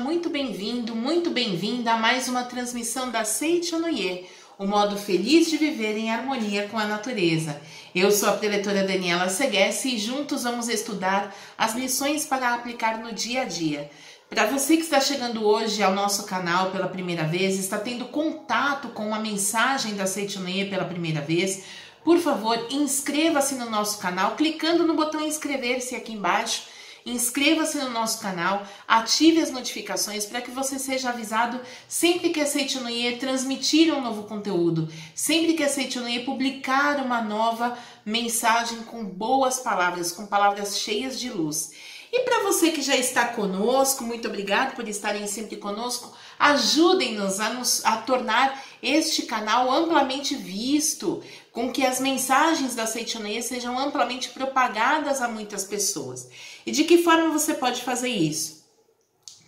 muito bem-vindo, muito bem-vinda a mais uma transmissão da Seichonoye, o modo feliz de viver em harmonia com a natureza. Eu sou a preletora Daniela Seguesse e juntos vamos estudar as lições para aplicar no dia a dia. Para você que está chegando hoje ao nosso canal pela primeira vez, está tendo contato com uma mensagem da Seichonoye pela primeira vez, por favor, inscreva-se no nosso canal, clicando no botão inscrever-se aqui embaixo. Inscreva-se no nosso canal, ative as notificações para que você seja avisado sempre que a Seichonoye transmitir um novo conteúdo, sempre que a Seichonoye publicar uma nova mensagem com boas palavras, com palavras cheias de luz. E para você que já está conosco, muito obrigado por estarem sempre conosco. Ajudem-nos a tornar este canal amplamente visto, com que as mensagens da Seichonoye sejam amplamente propagadas a muitas pessoas. E de que forma você pode fazer isso?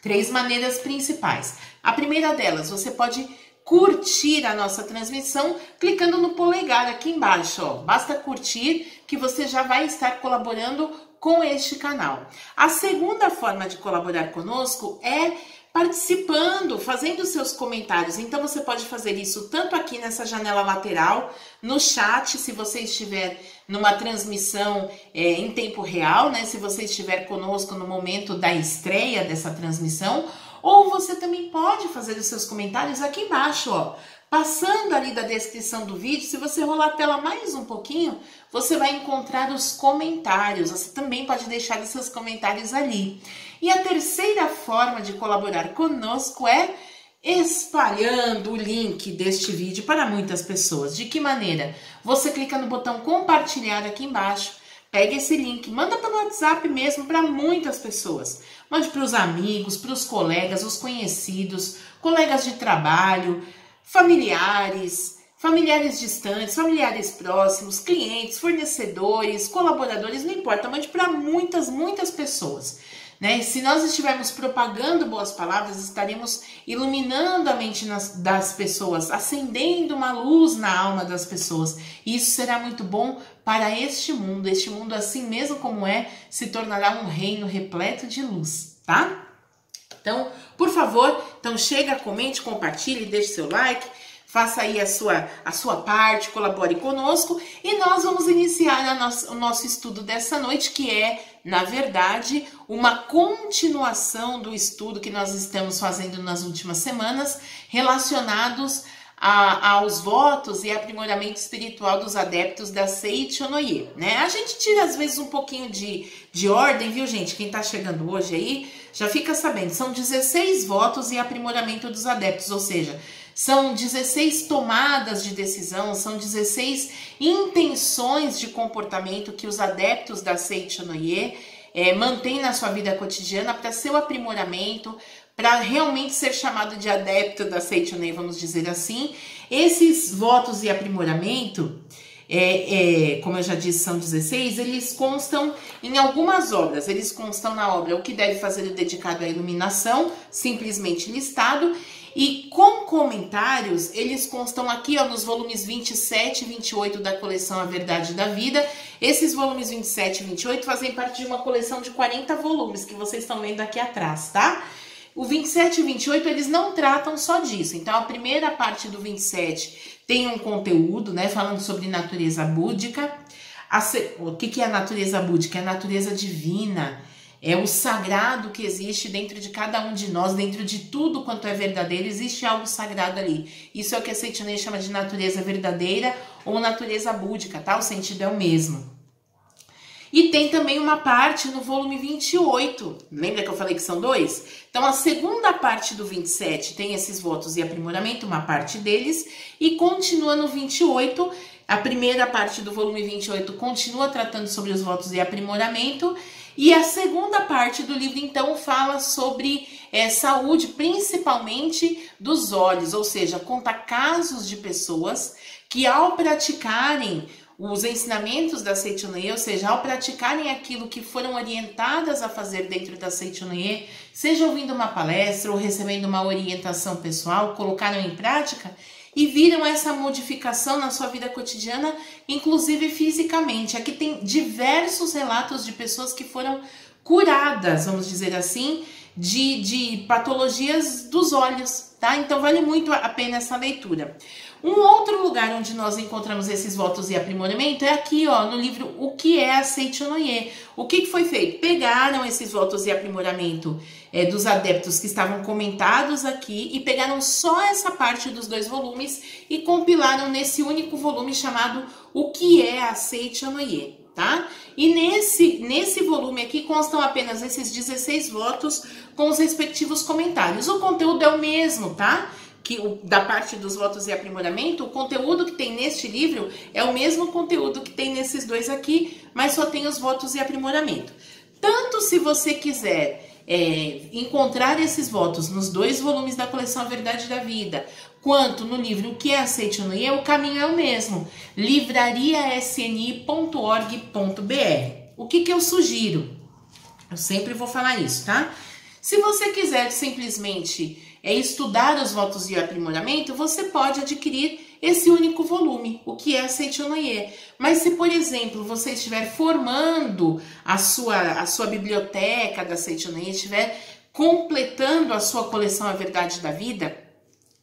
3 maneiras principais. A primeira delas, você pode curtir a nossa transmissão clicando no polegar aqui embaixo, ó. Basta curtir que você já vai estar colaborando com este canal. A segunda forma de colaborar conosco é participando, fazendo seus comentários. Então você pode fazer isso tanto aqui nessa janela lateral, no chat, se você estiver numa transmissão em tempo real, né? Se você estiver conosco no momento da estreia dessa transmissão, ou você também pode fazer os seus comentários aqui embaixo, ó. Passando ali da descrição do vídeo, se você rolar a tela mais um pouquinho, você vai encontrar os comentários. Você também pode deixar os seus comentários ali. E a terceira forma de colaborar conosco é espalhando o link deste vídeo para muitas pessoas. De que maneira? Você clica no botão compartilhar aqui embaixo, pega esse link, manda pelo WhatsApp mesmo para muitas pessoas. Mande para os amigos, para os colegas, os conhecidos, colegas de trabalho, familiares distantes, familiares próximos, clientes, fornecedores, colaboradores, não importa, mande para muitas pessoas. Né? Se nós estivermos propagando boas palavras, estaremos iluminando a mente das pessoas, acendendo uma luz na alma das pessoas. E isso será muito bom para este mundo. Este mundo, assim mesmo como é, se tornará um reino repleto de luz, tá? Então, por favor, chega, comente, compartilhe, deixe seu like, faça aí a sua parte, colabore conosco e nós vamos iniciar o nosso estudo dessa noite, que é, na verdade, uma continuação do estudo que nós estamos fazendo nas últimas semanas, relacionados aos votos e aprimoramento espiritual dos adeptos da Seichonoye, né? A gente tira às vezes um pouquinho de ordem, viu, gente? Quem tá chegando hoje aí, já fica sabendo, são 16 votos e aprimoramento dos adeptos, ou seja, são 16 tomadas de decisão, são 16 intenções de comportamento que os adeptos da Seichonoye mantêm na sua vida cotidiana para seu aprimoramento, para realmente ser chamado de adepto da Seichonoye, vamos dizer assim. Esses votos e aprimoramento, como eu já disse, são 16, eles constam em algumas obras. Eles constam na obra O que deve fazer o dedicado à iluminação, simplesmente listado, e com comentários, eles constam aqui, ó, nos volumes 27 e 28 da coleção A Verdade da Vida. Esses volumes 27 e 28 fazem parte de uma coleção de 40 volumes, que vocês estão vendo aqui atrás, tá? O 27 e 28, eles não tratam só disso. Então, a primeira parte do 27 tem um conteúdo, né, falando sobre natureza búdica. O que é a natureza búdica? É a natureza divina. É o sagrado que existe dentro de cada um de nós, dentro de tudo quanto é verdadeiro, existe algo sagrado ali. Isso é o que a Seichonoye chama de natureza verdadeira ou natureza búdica, tá? O sentido é o mesmo. E tem também uma parte no volume 28, lembra que eu falei que são 2? Então a segunda parte do 27 tem esses votos e aprimoramento, uma parte deles, e continua no 28, a primeira parte do volume 28 continua tratando sobre os votos e aprimoramento, e a segunda parte do livro, então, fala sobre saúde, principalmente dos olhos, ou seja, conta casos de pessoas que ao praticarem os ensinamentos da Seichonoye, ou seja, ao praticarem aquilo que foram orientadas a fazer dentro da Seichonoye, seja ouvindo uma palestra ou recebendo uma orientação pessoal, colocaram em prática e viram essa modificação na sua vida cotidiana, inclusive fisicamente. Aqui tem diversos relatos de pessoas que foram curadas, vamos dizer assim, de patologias dos olhos, tá? Então vale muito a pena essa leitura. Um outro lugar onde nós encontramos esses votos e aprimoramento é aqui, ó, no livro O que é a Seichonoye. O que foi feito? Pegaram esses votos e aprimoramento dos adeptos que estavam comentados aqui e pegaram só essa parte dos 2 volumes e compilaram nesse único volume chamado O que é a Seichonoye, tá? E nesse volume aqui constam apenas esses 16 votos com os respectivos comentários. O conteúdo é o mesmo, tá? Da parte dos votos e aprimoramento, o conteúdo que tem neste livro é o mesmo conteúdo que tem nesses 2 aqui, mas só tem os votos e aprimoramento. Tanto se você quiser encontrar esses votos nos 2 volumes da coleção A Verdade da Vida, quanto no livro O que é a Seichonoye, o caminho é o mesmo, livrariasni.org.br. O que eu sugiro? Eu sempre vou falar isso, tá? Se você quiser simplesmente estudar os votos e aprimoramento, você pode adquirir esse único volume, O que é a Seichonoye. Mas se, por exemplo, você estiver formando a sua biblioteca da Seichonoye, estiver completando a sua coleção A Verdade da Vida,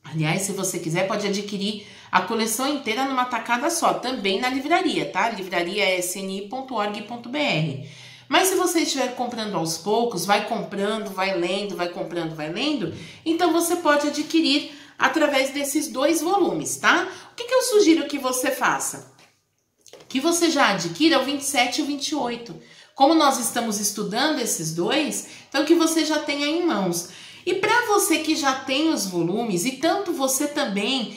aliás, se você quiser, pode adquirir a coleção inteira numa tacada só, também na livraria, tá? livrariasni.org.br. Mas se você estiver comprando aos poucos, vai comprando, vai lendo, vai comprando, vai lendo, então você pode adquirir através desses 2 volumes, tá? O que eu sugiro que você faça? Que você já adquira o 27 e o 28. Como nós estamos estudando esses 2, então que você já tenha em mãos. E para você que já tem os volumes, e tanto você também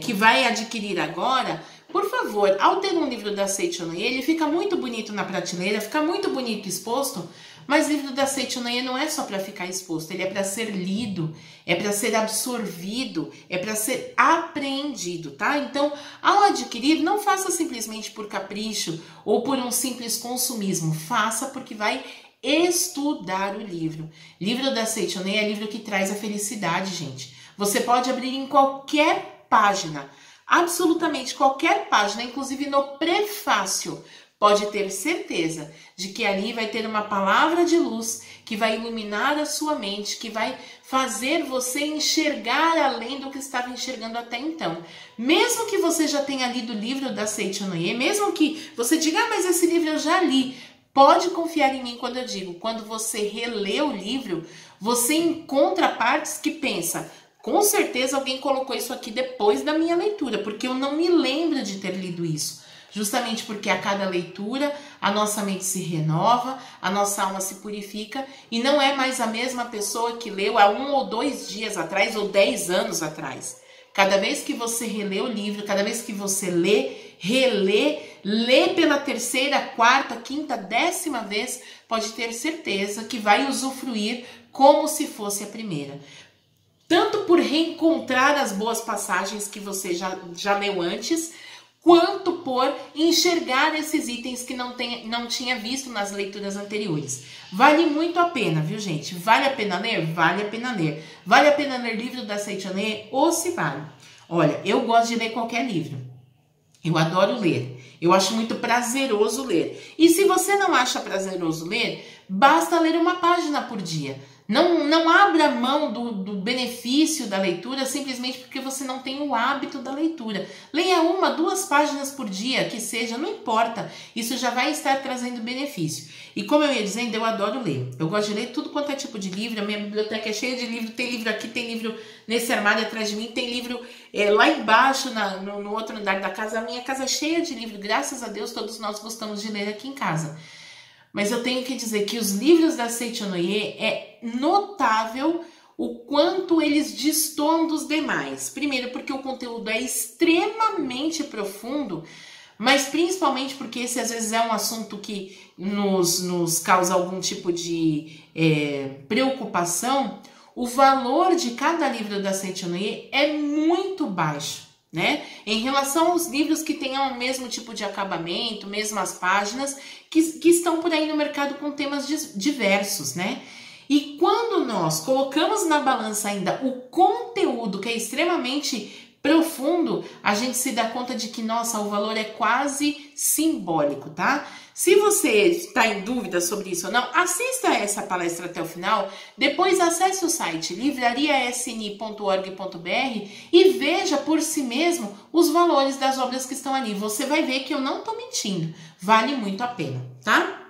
que vai adquirir agora, por favor, ao ter um livro da Seichonoye, ele fica muito bonito na prateleira, fica muito bonito exposto, mas livro da Seichonoye não é só para ficar exposto, ele é para ser lido, é para ser absorvido, é para ser apreendido, tá? Então, ao adquirir, não faça simplesmente por capricho ou por um simples consumismo, faça porque vai estudar o livro. Livro da Seichonoye é livro que traz a felicidade, gente. Você pode abrir em qualquer página, absolutamente qualquer página, inclusive no prefácio, pode ter certeza de que ali vai ter uma palavra de luz que vai iluminar a sua mente, que vai fazer você enxergar além do que estava enxergando até então. Mesmo que você já tenha lido o livro da Seichonoye, mesmo que você diga, mas esse livro eu já li, pode confiar em mim quando eu digo, quando você relê o livro, você encontra partes que pensa, com certeza alguém colocou isso aqui depois da minha leitura, porque eu não me lembro de ter lido isso. Justamente porque a cada leitura a nossa mente se renova, a nossa alma se purifica e não é mais a mesma pessoa que leu há 1 ou 2 dias atrás ou 10 anos atrás. Cada vez que você relê o livro, cada vez que você lê pela 3ª, 4ª, 5ª, 10ª vez, pode ter certeza que vai usufruir como se fosse a primeira. Tanto por reencontrar as boas passagens que você já leu antes, quanto por enxergar esses itens que não tinha visto nas leituras anteriores. Vale muito a pena, viu, gente? Vale a pena ler? Vale a pena ler. Vale a pena ler livro da Seichonoye? Ou se vale. Olha, eu gosto de ler qualquer livro. Eu adoro ler. Eu acho muito prazeroso ler. E se você não acha prazeroso ler, basta ler uma página por dia. Não abra mão do benefício da leitura simplesmente porque você não tem o hábito da leitura. Leia 1, 2 páginas por dia, que seja, não importa. Isso já vai estar trazendo benefício. E como eu ia dizendo, eu adoro ler. Eu gosto de ler tudo quanto é tipo de livro. A minha biblioteca é cheia de livro. Tem livro aqui, tem livro nesse armário atrás de mim, tem livro lá embaixo, no outro andar da casa. A minha casa é cheia de livro. Graças a Deus, todos nós gostamos de ler aqui em casa. Mas eu tenho que dizer que os livros da Seichonoye é notável o quanto eles destoam dos demais. Primeiro, porque o conteúdo é extremamente profundo, mas principalmente porque esse às vezes é um assunto que nos causa algum tipo de preocupação. O valor de cada livro da Seichonoye é muito baixo, né? Em relação aos livros que tenham o mesmo tipo de acabamento, mesmas páginas, que estão por aí no mercado com temas diversos, né? E quando nós colocamos na balança ainda o conteúdo, que é extremamente profundo, a gente se dá conta de que, nossa, o valor é quase simbólico, tá? Se você está em dúvida sobre isso ou não, assista essa palestra até o final, depois acesse o site livrariasni.org.br e veja por si mesmo os valores das obras que estão ali. Você vai ver que eu não estou mentindo, vale muito a pena, tá?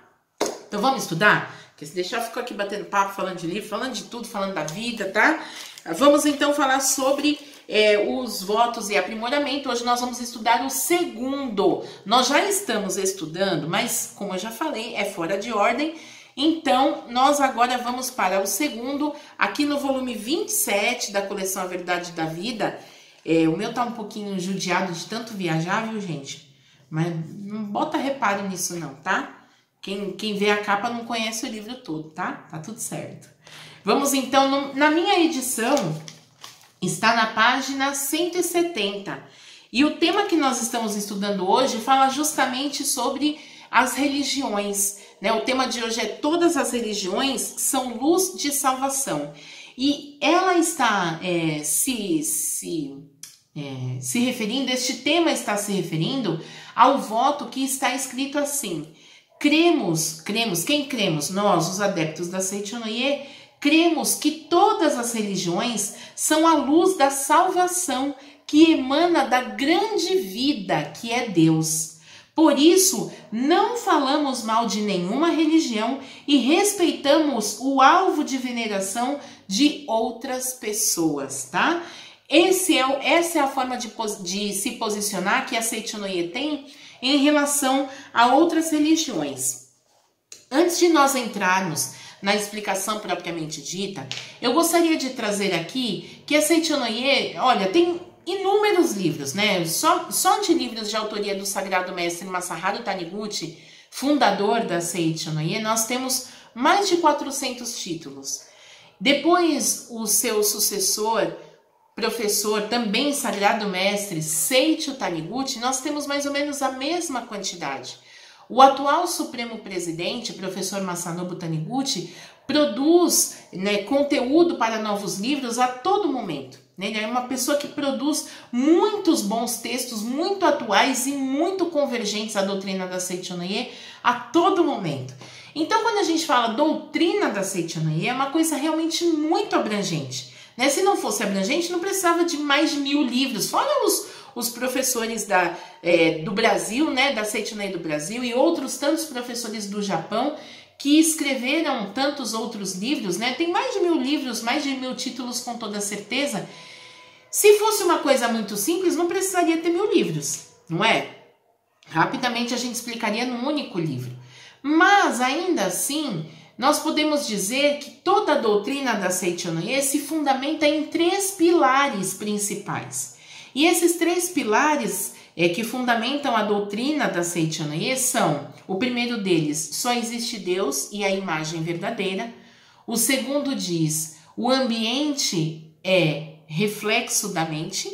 Então vamos estudar? Porque se deixar eu fico aqui batendo papo, falando de livro, falando de tudo, falando da vida, tá? Vamos então falar sobre os votos e aprimoramento. Hoje nós vamos estudar o segundo. Nós já estamos estudando, mas como eu já falei, é fora de ordem. Então, nós agora vamos para o segundo, aqui no volume 27 da coleção A Verdade da Vida. O meu tá um pouquinho judiado de tanto viajar, viu, gente? Mas não bota reparo nisso não, tá? Quem vê a capa não conhece o livro todo, tá? Tá tudo certo. Vamos então, na minha edição... Está na página 170. E o tema que nós estamos estudando hoje fala justamente sobre as religiões, né? O tema de hoje é todas as religiões são luz de salvação. E ela está se referindo, este tema está se referindo ao voto que está escrito assim: cremos, quem cremos? Nós, os adeptos da Seichonoye, cremos que todas as religiões são a luz da salvação que emana da grande vida que é Deus. Por isso, não falamos mal de nenhuma religião e respeitamos o alvo de veneração de outras pessoas, tá? Essa é a forma de se posicionar que a Seichonoye tem em relação a outras religiões. Antes de nós entrarmos na explicação propriamente dita, eu gostaria de trazer aqui que a Seichonoye, olha, tem inúmeros livros, né? Só de livros de autoria do Sagrado Mestre Masaharu Taniguchi, fundador da Seichonoye, nós temos mais de 400 títulos. Depois, o seu sucessor, professor, também Sagrado Mestre Seicho Taniguchi, nós temos mais ou menos a mesma quantidade. O atual Supremo Presidente, professor Masanobu Taniguchi, produz, né, conteúdo para novos livros a todo momento. Né? Ele é uma pessoa que produz muitos bons textos, muito atuais e muito convergentes à doutrina da Seichonoye a todo momento. Então, quando a gente fala doutrina da Seichonoye, é uma coisa realmente muito abrangente. Né? Se não fosse abrangente, não precisava de mais de 1000 livros. Fora os professores do Brasil, né, da Seichonoye do Brasil e outros tantos professores do Japão que escreveram tantos outros livros, né? Tem mais de 1000 livros, mais de 1000 títulos com toda certeza. Se fosse uma coisa muito simples, não precisaria ter 1000 livros, não é? Rapidamente a gente explicaria num único livro. Mas ainda assim, nós podemos dizer que toda a doutrina da Seichonoye se fundamenta em 3 pilares principais. E esses 3 pilares que fundamentam a doutrina da Seichonoye são: o primeiro deles, só existe Deus e a imagem verdadeira. O segundo diz, o ambiente é reflexo da mente.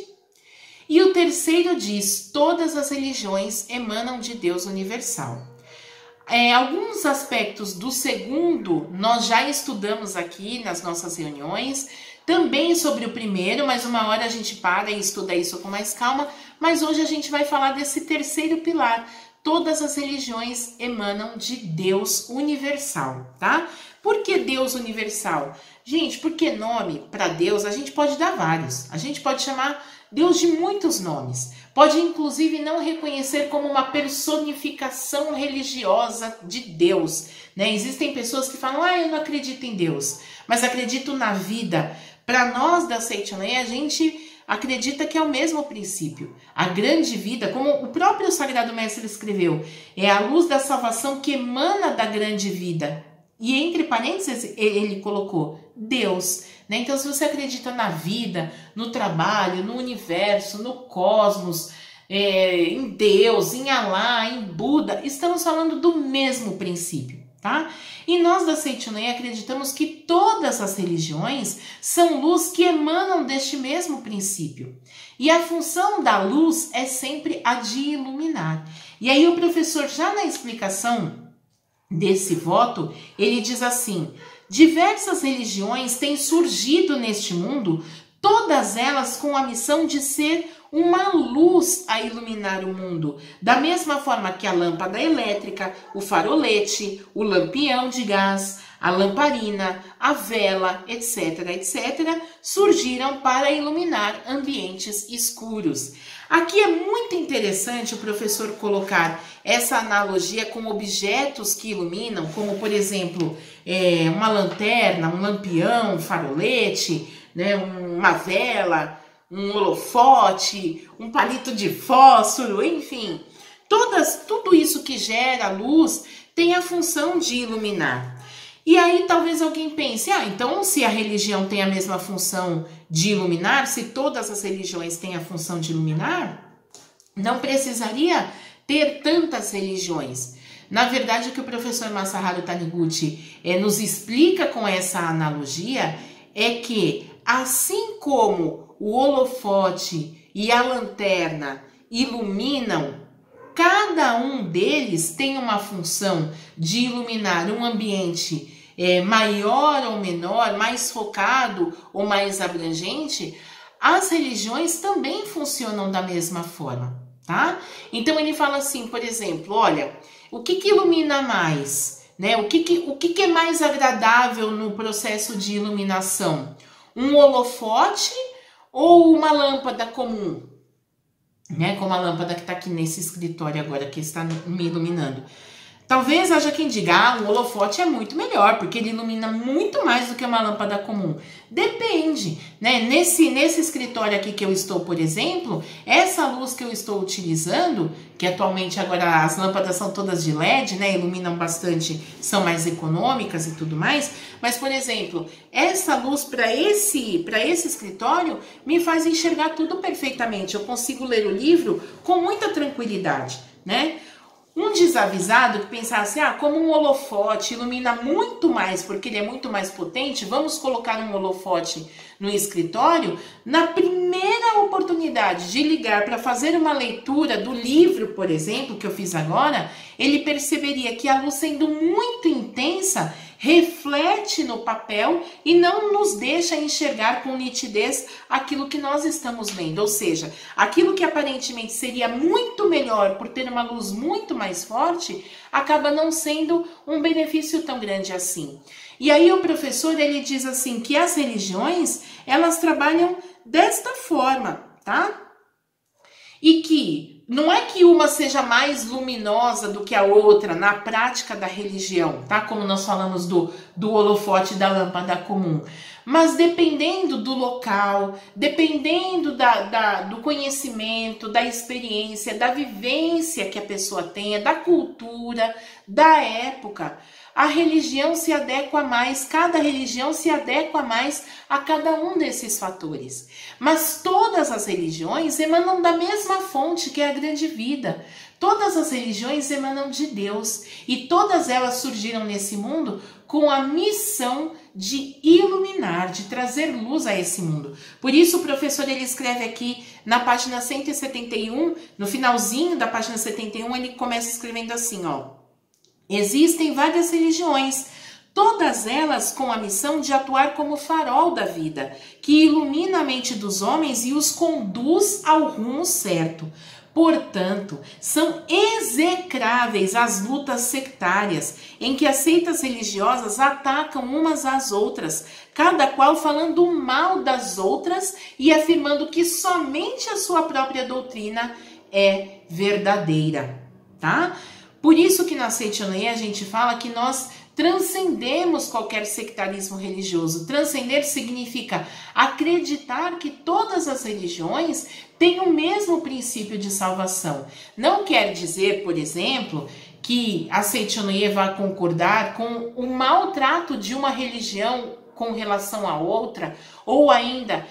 E o terceiro diz, todas as religiões emanam de Deus universal. Alguns aspectos do segundo nós já estudamos aqui nas nossas reuniões, também sobre o primeiro, mas uma hora a gente para e estuda isso com mais calma, mas hoje a gente vai falar desse terceiro pilar. Todas as religiões emanam de Deus universal, tá? Por que Deus universal? Gente, porque nome para Deus a gente pode dar vários. A gente pode chamar Deus de muitos nomes. Pode inclusive não reconhecer como uma personificação religiosa de Deus, né? Existem pessoas que falam, eu não acredito em Deus, mas acredito na vida. Para nós da Seichonoye, a gente acredita que é o mesmo princípio. A grande vida, como o próprio Sagrado Mestre escreveu, é a luz da salvação que emana da grande vida. E entre parênteses ele colocou Deus. Né? Então, se você acredita na vida, no trabalho, no universo, no cosmos, em Deus, em Alá, em Buda, estamos falando do mesmo princípio. Tá? E nós da Seichonoye acreditamos que todas as religiões são luz que emanam deste mesmo princípio. E a função da luz é sempre a de iluminar. E aí o professor, já na explicação desse voto, ele diz assim: diversas religiões têm surgido neste mundo, todas elas com a missão de ser uma luz a iluminar o mundo, da mesma forma que a lâmpada elétrica, o farolete, o lampião de gás, a lamparina, a vela, etc, etc, surgiram para iluminar ambientes escuros. Aqui é muito interessante o professor colocar essa analogia com objetos que iluminam, como por exemplo, uma lanterna, um lampião, um farolete, né, uma vela, um holofote, um palito de fósforo, enfim. Tudo isso que gera luz tem a função de iluminar. E aí talvez alguém pense, então se a religião tem a mesma função de iluminar, se todas as religiões têm a função de iluminar, não precisaria ter tantas religiões. Na verdade, o que o professor Masaharu Taniguchi nos explica com essa analogia é que, assim como o holofote e a lanterna iluminam, cada um deles tem uma função de iluminar um ambiente maior ou menor, mais focado ou mais abrangente. As religiões também funcionam da mesma forma, tá? Então ele fala assim, por exemplo, olha, o que ilumina mais, né? O que é mais agradável no processo de iluminação? Um holofote ou uma lâmpada comum? Né? Como a lâmpada que está aqui nesse escritório agora, que está me iluminando. Talvez haja quem diga, um holofote é muito melhor, porque ele ilumina muito mais do que uma lâmpada comum. Depende, né? Nesse escritório aqui que eu estou, por exemplo, essa luz que eu estou utilizando, que atualmente agora as lâmpadas são todas de LED, né? Iluminam bastante, são mais econômicas e tudo mais. Mas, por exemplo, essa luz para esse escritório me faz enxergar tudo perfeitamente. Eu consigo ler o livro com muita tranquilidade, né? Um desavisado que pensasse, como um holofote ilumina muito mais, porque ele é muito mais potente, vamos colocar um holofote no escritório. Na primeira oportunidade de ligar para fazer uma leitura do livro, por exemplo, que eu fiz agora, ele perceberia que a luz, sendo muito intensa, reflete no papel e não nos deixa enxergar com nitidez aquilo que nós estamos vendo. Ou seja, aquilo que aparentemente seria muito melhor por ter uma luz muito mais forte, acaba não sendo um benefício tão grande assim. E aí o professor, ele diz assim, que as religiões, elas trabalham desta forma, tá? E que não é que uma seja mais luminosa do que a outra na prática da religião, tá? Como nós falamos do holofote e da lâmpada comum. Mas dependendo do local, dependendo do conhecimento, da experiência, da vivência que a pessoa tenha, da cultura, da época, a religião se adequa mais, cada religião se adequa mais a cada um desses fatores. Mas todas as religiões emanam da mesma fonte, que é a grande vida. Todas as religiões emanam de Deus e todas elas surgiram nesse mundo com a missão de iluminar, de trazer luz a esse mundo. Por isso o professor, ele escreve aqui na página 171, no finalzinho da página 71, ele começa escrevendo assim, ó. Existem várias religiões, todas elas com a missão de atuar como farol da vida, que ilumina a mente dos homens e os conduz ao rumo certo. Portanto, são execráveis as lutas sectárias, em que as seitas religiosas atacam umas às outras, cada qual falando mal das outras e afirmando que somente a sua própria doutrina é verdadeira, tá? Por isso que na Seichonoye a gente fala que nós transcendemos qualquer sectarismo religioso. Transcender significa acreditar que todas as religiões têm o mesmo princípio de salvação. Não quer dizer, por exemplo, que a Seichonoye vai concordar com o maltrato de uma religião com relação a outra, ou ainda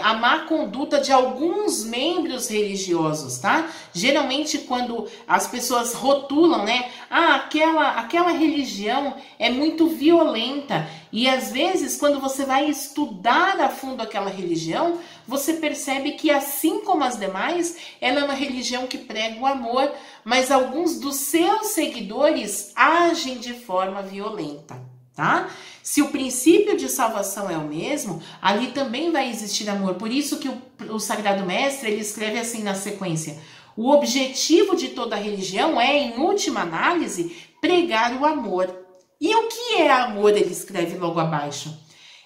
a má conduta de alguns membros religiosos, tá? Geralmente quando as pessoas rotulam, né? Aquela religião é muito violenta, e às vezes quando você vai estudar a fundo aquela religião, você percebe que, assim como as demais, ela é uma religião que prega o amor, mas alguns dos seus seguidores agem de forma violenta. tá? Se o princípio de salvação é o mesmo, ali também vai existir amor. Por isso que o Sagrado Mestre, ele escreve assim na sequência: o objetivo de toda religião é, em última análise, pregar o amor. E o que é amor? Ele escreve logo abaixo.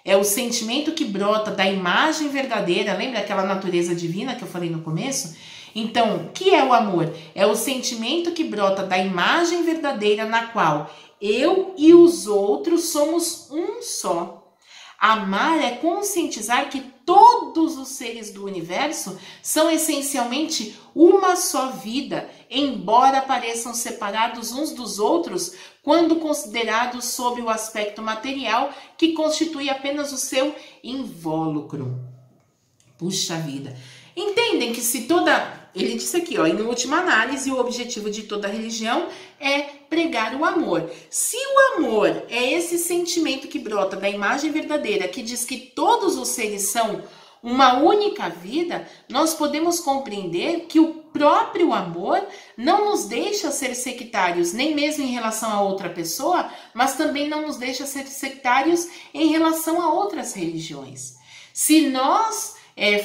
É o sentimento que brota da imagem verdadeira, lembra aquela natureza divina que eu falei no começo? Então, o que é o amor? É o sentimento que brota da imagem verdadeira na qual eu e os outros somos um só. Amar é conscientizar que todos os seres do universo são essencialmente uma só vida, embora pareçam separados uns dos outros quando considerados sob o aspecto material que constitui apenas o seu invólucro. Puxa vida. Entendem que se toda... Ele disse aqui, ó, em última análise, o objetivo de toda religião é pregar o amor. Se o amor é esse sentimento que brota da imagem verdadeira, que diz que todos os seres são uma única vida, nós podemos compreender que o próprio amor não nos deixa ser sectários, nem mesmo em relação a outra pessoa, mas também não nos deixa ser sectários em relação a outras religiões. Se nós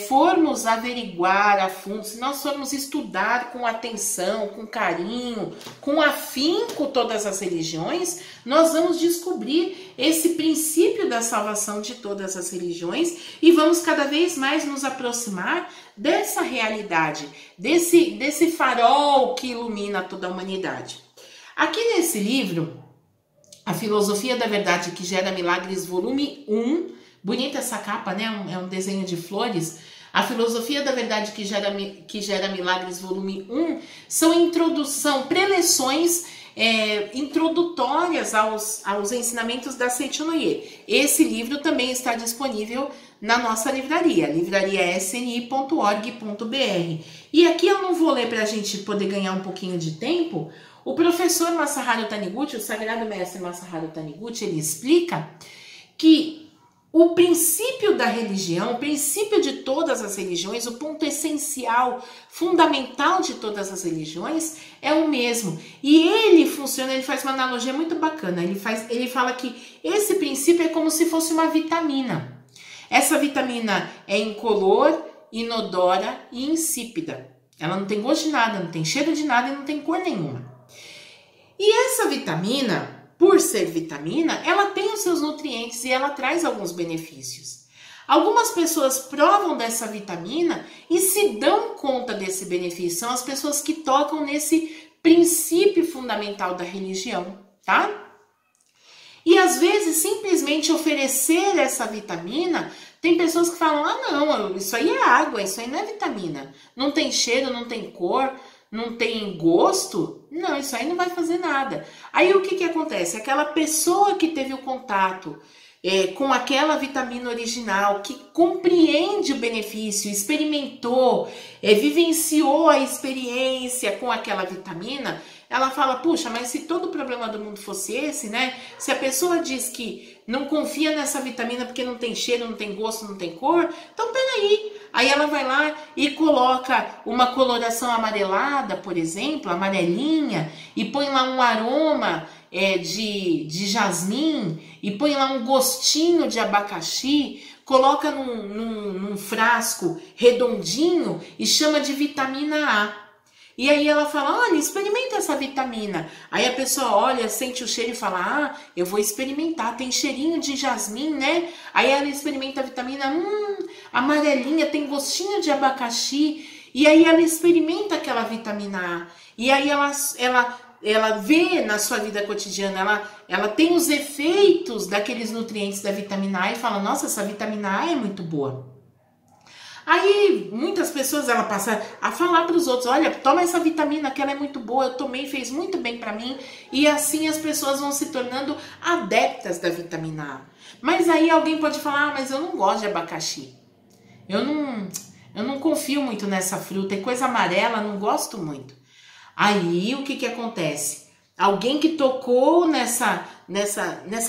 formos averiguar a fundo, se nós formos estudar com atenção, com carinho, com afinco todas as religiões, nós vamos descobrir esse princípio da salvação de todas as religiões e vamos cada vez mais nos aproximar dessa realidade, desse farol que ilumina toda a humanidade. Aqui nesse livro, A Filosofia da Verdade que Gera Milagres, volume 1, bonita essa capa, né? É um desenho de flores. A Filosofia da Verdade que Gera Milagres, volume 1, são preleções introdutórias aos ensinamentos da Seichonoye. Esse livro também está disponível na nossa livraria, livrariasni.org.br. E aqui eu não vou ler para a gente poder ganhar um pouquinho de tempo. O professor Masaharu Taniguchi, o Sagrado Mestre Masaharu Taniguchi, ele explica que o princípio da religião, o princípio de todas as religiões, o ponto essencial, fundamental de todas as religiões é o mesmo. E ele faz uma analogia muito bacana. Ele fala que esse princípio é como se fosse uma vitamina. Essa vitamina é incolor, inodora e insípida. Ela não tem gosto de nada, não tem cheiro de nada e não tem cor nenhuma. E essa vitamina, por ser vitamina, ela tem os seus nutrientes e ela traz alguns benefícios. Algumas pessoas provam dessa vitamina e se dão conta desse benefício. São as pessoas que tocam nesse princípio fundamental da religião, tá? E às vezes, simplesmente oferecer essa vitamina, tem pessoas que falam, não, isso aí é água, isso aí não é vitamina. Não tem cheiro, não tem cor, não tem gosto, não, isso aí não vai fazer nada. Aí o que acontece? Aquela pessoa que teve o contato com aquela vitamina original, que compreende o benefício, experimentou, vivenciou a experiência com aquela vitamina, ela fala, puxa, mas se todo o problema do mundo fosse esse, né? Se a pessoa diz que não confia nessa vitamina porque não tem cheiro, não tem gosto, não tem cor, então peraí. Aí ela vai lá e coloca uma coloração amarelada, por exemplo, amarelinha, e põe lá um aroma de jasmim, e põe lá um gostinho de abacaxi, coloca num frasco redondinho e chama de vitamina A. E aí ela fala, olha, experimenta essa vitamina. Aí a pessoa olha, sente o cheiro e fala, eu vou experimentar, tem cheirinho de jasmim, né? Aí ela experimenta a vitamina, amarelinha, tem gostinho de abacaxi. E aí ela experimenta aquela vitamina A. E aí ela vê na sua vida cotidiana, ela tem os efeitos daqueles nutrientes da vitamina A e fala, nossa, essa vitamina A é muito boa. Aí muitas pessoas ela passa a falar para os outros, olha, toma essa vitamina que ela é muito boa, eu tomei, fez muito bem para mim. E assim as pessoas vão se tornando adeptas da vitamina A. Mas aí alguém pode falar, mas eu não gosto de abacaxi. Eu não confio muito nessa fruta, é coisa amarela, não gosto muito. Aí o que acontece? Alguém que tocou nessa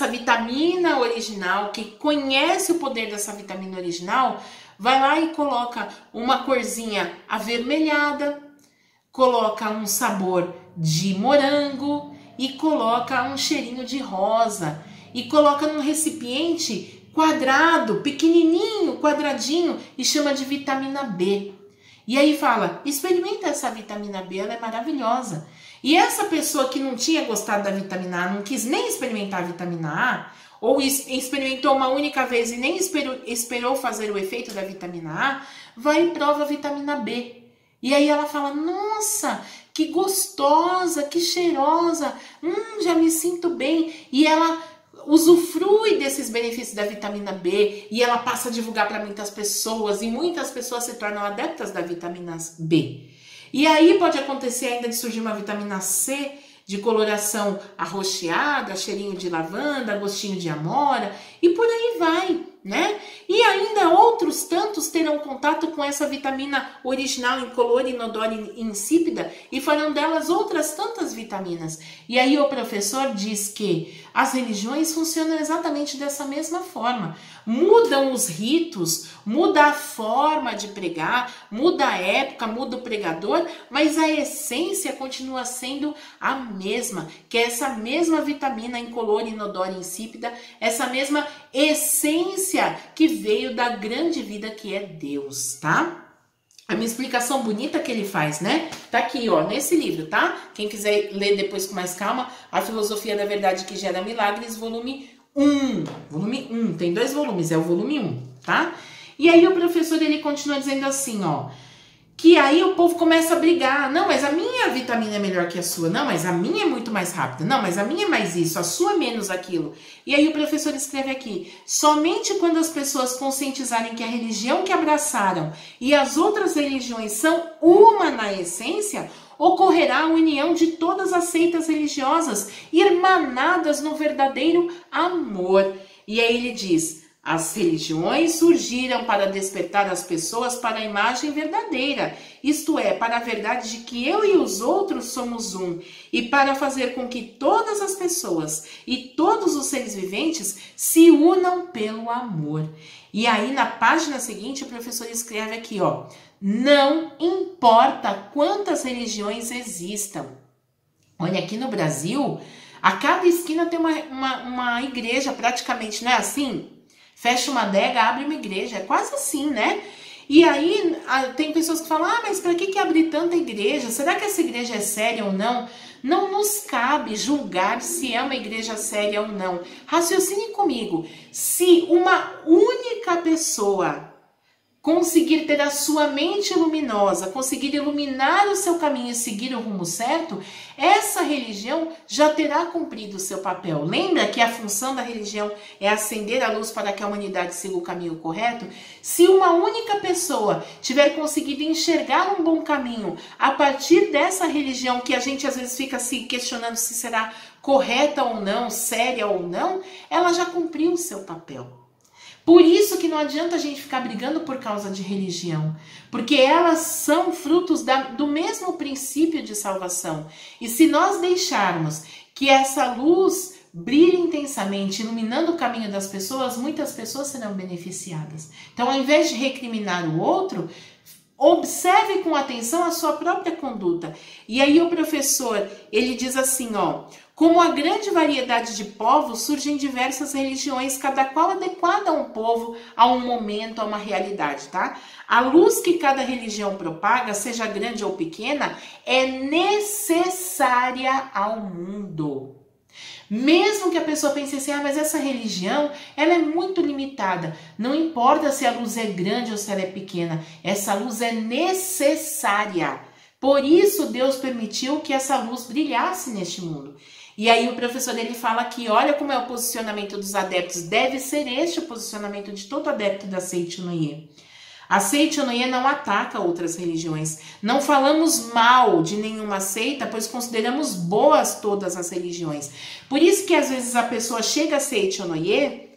vitamina original, que conhece o poder dessa vitamina original, vai lá e coloca uma corzinha avermelhada, coloca um sabor de morango e coloca um cheirinho de rosa. e coloca num recipiente quadrado, pequenininho, quadradinho, e chama de vitamina B. E aí fala, experimenta essa vitamina B, ela é maravilhosa. E essa pessoa que não tinha gostado da vitamina A, não quis nem experimentar a vitamina A, ou experimentou uma única vez e nem esperou fazer o efeito da vitamina A, vai e prova a vitamina B. E aí ela fala, nossa, que gostosa, que cheirosa, já me sinto bem. E ela usufrui desses benefícios da vitamina B e ela passa a divulgar para muitas pessoas e muitas pessoas se tornam adeptas da vitamina B. E aí pode acontecer ainda de surgir uma vitamina C de coloração arroxeada, cheirinho de lavanda, gostinho de amora e por aí vai, né? E ainda outros tantos terão contato com essa vitamina original incolor, inodora e insípida e farão delas outras tantas vitaminas. E aí o professor diz que as religiões funcionam exatamente dessa mesma forma. Mudam os ritos, muda a forma de pregar, muda a época, muda o pregador, mas a essência continua sendo a mesma, que é essa mesma vitamina incolor, inodora e insípida, essa mesma essência que veio da grande vida que é Deus, tá? A minha explicação bonita que ele faz, né? Tá aqui, ó, nesse livro, tá? Quem quiser ler depois com mais calma, A Filosofia da Verdade que Gera Milagres, volume 1. Volume 1, tem 2 volumes, é o volume 1, tá? E aí o professor, ele continua dizendo assim, ó, que aí o povo começa a brigar. Não, mas a minha vitamina é melhor que a sua. Não, mas a minha é muito mais rápida. Não, mas a minha é mais isso, a sua é menos aquilo. E aí o professor escreve aqui, somente quando as pessoas conscientizarem que a religião que abraçaram e as outras religiões são uma na essência, ocorrerá a união de todas as seitas religiosas, irmanadas no verdadeiro amor. E aí ele diz, as religiões surgiram para despertar as pessoas para a imagem verdadeira, isto é, para a verdade de que eu e os outros somos um, e para fazer com que todas as pessoas e todos os seres viventes se unam pelo amor. E aí na página seguinte o professor escreve aqui, ó, não importa quantas religiões existam. Olha, aqui no Brasil, a cada esquina tem uma igreja praticamente, não é assim? Fecha uma adega, abre uma igreja, é quase assim, né? E aí tem pessoas que falam, mas para que abrir tanta igreja? Será que essa igreja é séria ou não? Não nos cabe julgar se é uma igreja séria ou não. Raciocine comigo, se uma única pessoa conseguir ter a sua mente luminosa, conseguir iluminar o seu caminho e seguir o rumo certo, essa religião já terá cumprido o seu papel. Lembra que a função da religião é acender a luz para que a humanidade siga o caminho correto? Se uma única pessoa tiver conseguido enxergar um bom caminho a partir dessa religião, que a gente às vezes fica se questionando se será correta ou não, séria ou não, ela já cumpriu o seu papel. Por isso que não adianta a gente ficar brigando por causa de religião, porque elas são frutos do mesmo princípio de salvação. E se nós deixarmos que essa luz brilhe intensamente, iluminando o caminho das pessoas, muitas pessoas serão beneficiadas. Então, ao invés de recriminar o outro, observe com atenção a sua própria conduta. E aí o professor, ele diz assim, ó, como a grande variedade de povos, surgem diversas religiões, cada qual adequada a um povo, a um momento, a uma realidade, tá? A luz que cada religião propaga, seja grande ou pequena, é necessária ao mundo. Mesmo que a pessoa pense assim, mas essa religião, ela é muito limitada. Não importa se a luz é grande ou se ela é pequena, essa luz é necessária. Por isso Deus permitiu que essa luz brilhasse neste mundo. E aí o professor, ele fala que olha como é o posicionamento dos adeptos, deve ser este o posicionamento de todo adepto da Seichonoye. A Seichonoye não ataca outras religiões. Não falamos mal de nenhuma seita, pois consideramos boas todas as religiões. Por isso que às vezes a pessoa chega a Seichonoye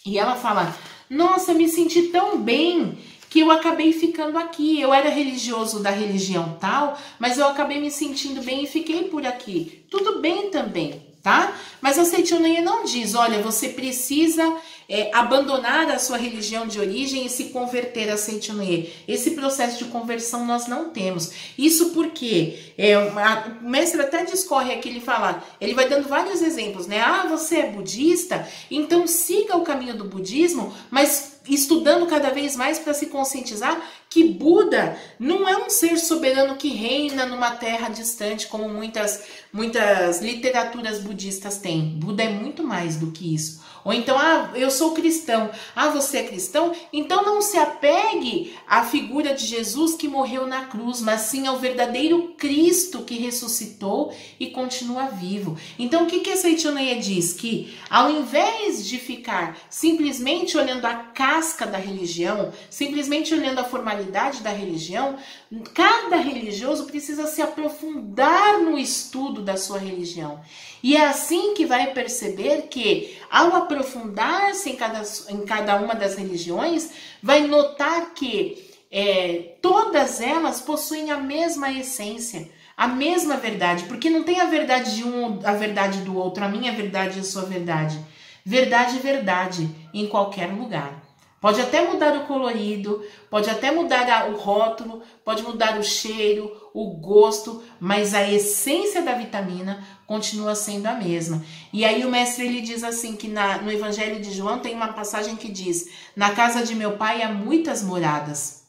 e ela fala, nossa, me senti tão bem que eu acabei ficando aqui. Eu era religioso da religião tal, mas eu acabei me sentindo bem e fiquei por aqui. Tudo bem também, tá? Mas a Seichonoye não diz, olha, você precisa abandonar a sua religião de origem e se converter a Seichonoye. Esse processo de conversão nós não temos. Isso porque o mestre até discorre aqui, ele vai dando vários exemplos, né? Ah, você é budista? Então siga o caminho do budismo, mas estudando cada vez mais para se conscientizar que Buda não é um ser soberano que reina numa terra distante, como muitas literaturas budistas têm. Buda é muito mais do que isso. Ou então, eu sou cristão. Você é cristão? Então não se apegue à figura de Jesus que morreu na cruz, mas sim ao verdadeiro Cristo que ressuscitou e continua vivo. Então o que a Seichonoye diz? Que ao invés de ficar simplesmente olhando a casca da religião, simplesmente olhando a formalidade da religião, cada religioso precisa se aprofundar no estudo da sua religião. E é assim que vai perceber que, ao aprofundar-se em cada uma das religiões, vai notar que todas elas possuem a mesma essência, a mesma verdade, porque não tem a verdade de um, a verdade do outro, a minha verdade e a sua verdade. Verdade é verdade em qualquer lugar. Pode até mudar o colorido, pode até mudar o rótulo, pode mudar o cheiro, o gosto, mas a essência da vitamina continua sendo a mesma. E aí o mestre ele diz assim que no Evangelho de João tem uma passagem que diz: na casa de meu pai há muitas moradas.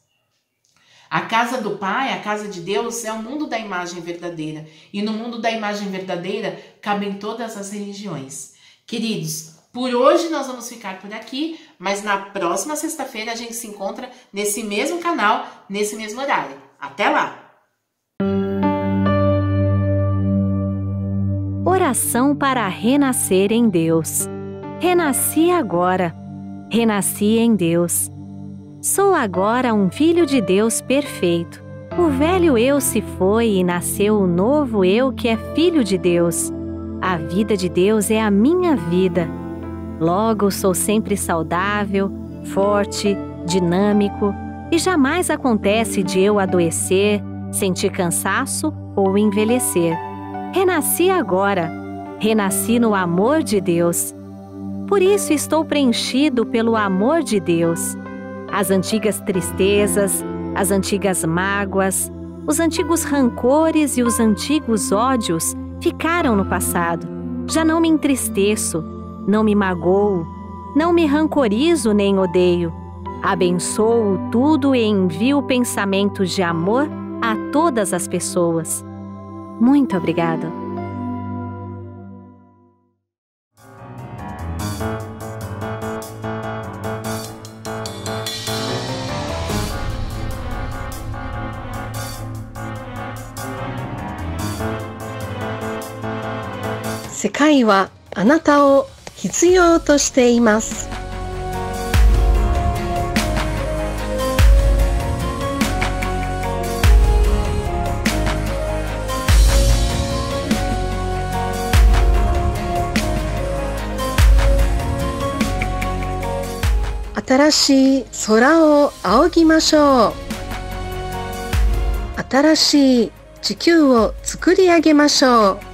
A casa do Pai, a casa de Deus, é o mundo da imagem verdadeira. E no mundo da imagem verdadeira cabem todas as religiões. Queridos, por hoje nós vamos ficar por aqui, mas na próxima sexta-feira a gente se encontra nesse mesmo canal, nesse mesmo horário. Até lá! Oração para renascer em Deus. Renasci agora. Renasci em Deus. Sou agora um filho de Deus perfeito. O velho eu se foi e nasceu o novo eu que é filho de Deus. A vida de Deus é a minha vida. Logo, sou sempre saudável, forte, dinâmico e jamais acontece de eu adoecer, sentir cansaço ou envelhecer. Renasci agora. Renasci no amor de Deus. Por isso estou preenchido pelo amor de Deus. As antigas tristezas, as antigas mágoas, os antigos rancores e os antigos ódios ficaram no passado. Já não me entristeço, não me magoo, não me rancorizo nem odeio. Abençoo tudo e envio pensamentos de amor a todas as pessoas. Muito obrigada. Sekai wa anata o hitsuyou to shite imasu. Atarashii sora o aogimashou. Atarashii jikyū o tsukuriagemashou.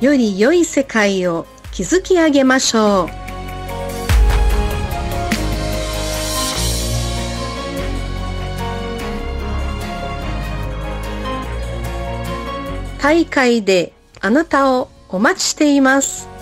より良い世界を築き上げましょう。大会であなたをお待ちしています。